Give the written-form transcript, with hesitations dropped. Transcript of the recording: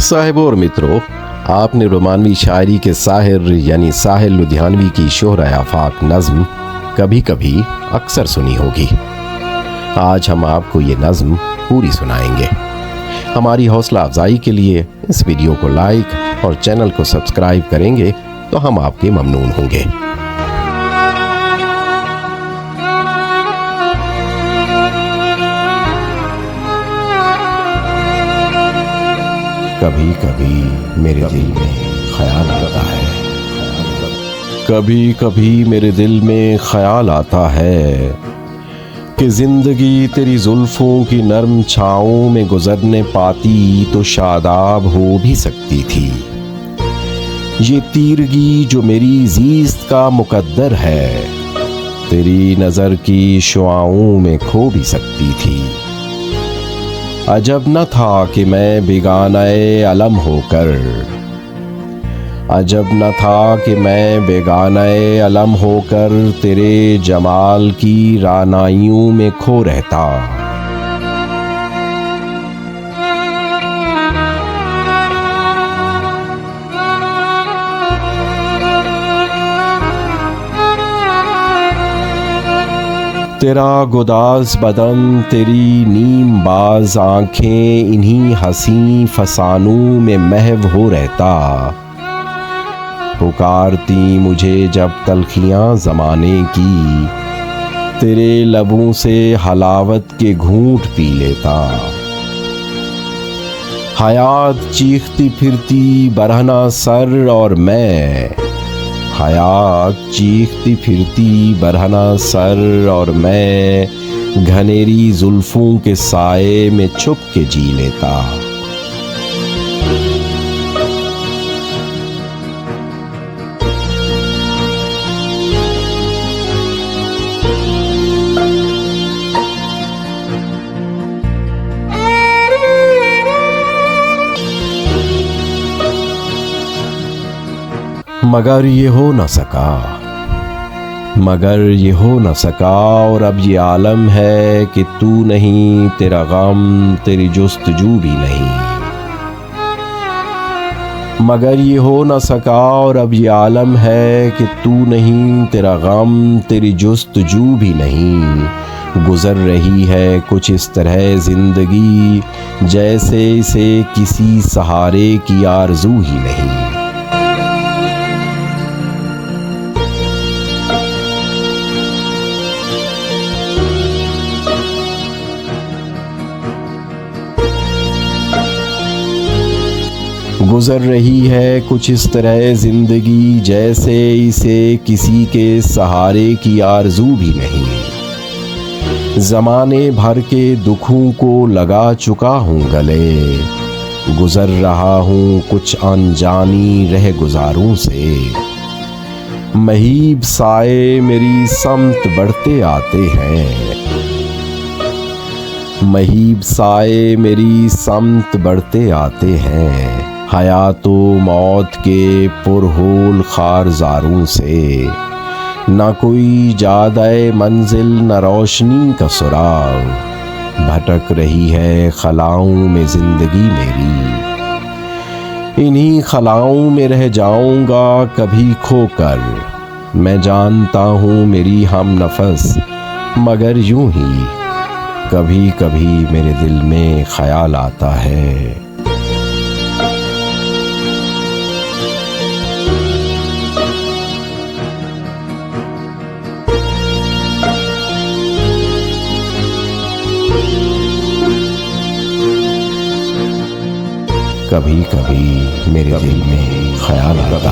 साहिबों और मित्रों, आपने रोमानवी शायरी के साहिर यानी साहिल लुधियानवी की शोहरा आफाक नज़्म कभी कभी अक्सर सुनी होगी। आज हम आपको ये नज़्म पूरी सुनाएंगे। हमारी हौसला अफजाई के लिए इस वीडियो को लाइक और चैनल को सब्सक्राइब करेंगे तो हम आपके ममनून होंगे। कभी कभी मेरे दिल में ख्याल आता है, कभी कभी मेरे दिल में ख्याल आता है कि जिंदगी तेरी जुल्फों की नरम छाओं में गुजरने पाती तो शादाब हो भी सकती थी। ये तीरगी जो मेरी ज़ीस्त का मुकद्दर है, तेरी नज़र की शुआओं में खो भी सकती थी। अजब न था कि मैं बेगानाए अलम होकर, अजब न था कि मैं बेगानाए अलम होकर तेरे जमाल की रानाइयों में खो रहता। तेरा गुदास बदन, तेरी नीम बाज आँखें इन्हीं हसी फसानों में महव हो रहता। पुकारती मुझे जब तलखियाँ ज़माने की, तेरे लबों से हलावत के घूंट पी लेता। हयात चीखती फिरती बरहना सर और मैं, हयात चीखती फिरती बरहना सर और मैं घनेरी जुल्फों के साए में छुप के जी लेता। मगर ये हो न सका, मगर ये हो न सका और अब ये आलम है कि तू नहीं, तेरा गम तेरी जुस्तजू भी नहीं। मगर ये हो न सका और अब ये आलम है कि तू नहीं, तेरा गम तेरी जुस्तजू भी नहीं। गुजर रही है कुछ इस तरह जिंदगी, जैसे इसे किसी सहारे की आरज़ू ही नहीं। गुजर रही है कुछ इस तरह जिंदगी, जैसे इसे किसी के सहारे की आरज़ू भी नहीं। ज़माने भर के दुखों को लगा चुका हूँ गले, गुजर रहा हूँ कुछ अनजानी रह गुजारों से। महीब साए मेरी समत बढ़ते आते हैं, महीब साए मेरी समत बढ़ते आते हैं। हयातो मौत के पुरहोल खारजारों से, ना कोई जादाए मंजिल न रोशनी का सुराग। भटक रही है खलाओं में जिंदगी मेरी, इन्हीं खलाओं में रह जाऊंगा कभी खोकर। मैं जानता हूँ मेरी हम नफस, मगर यूं ही कभी कभी मेरे दिल में ख्याल आता है। कभी कभी मेरे दिल में ख्याल आता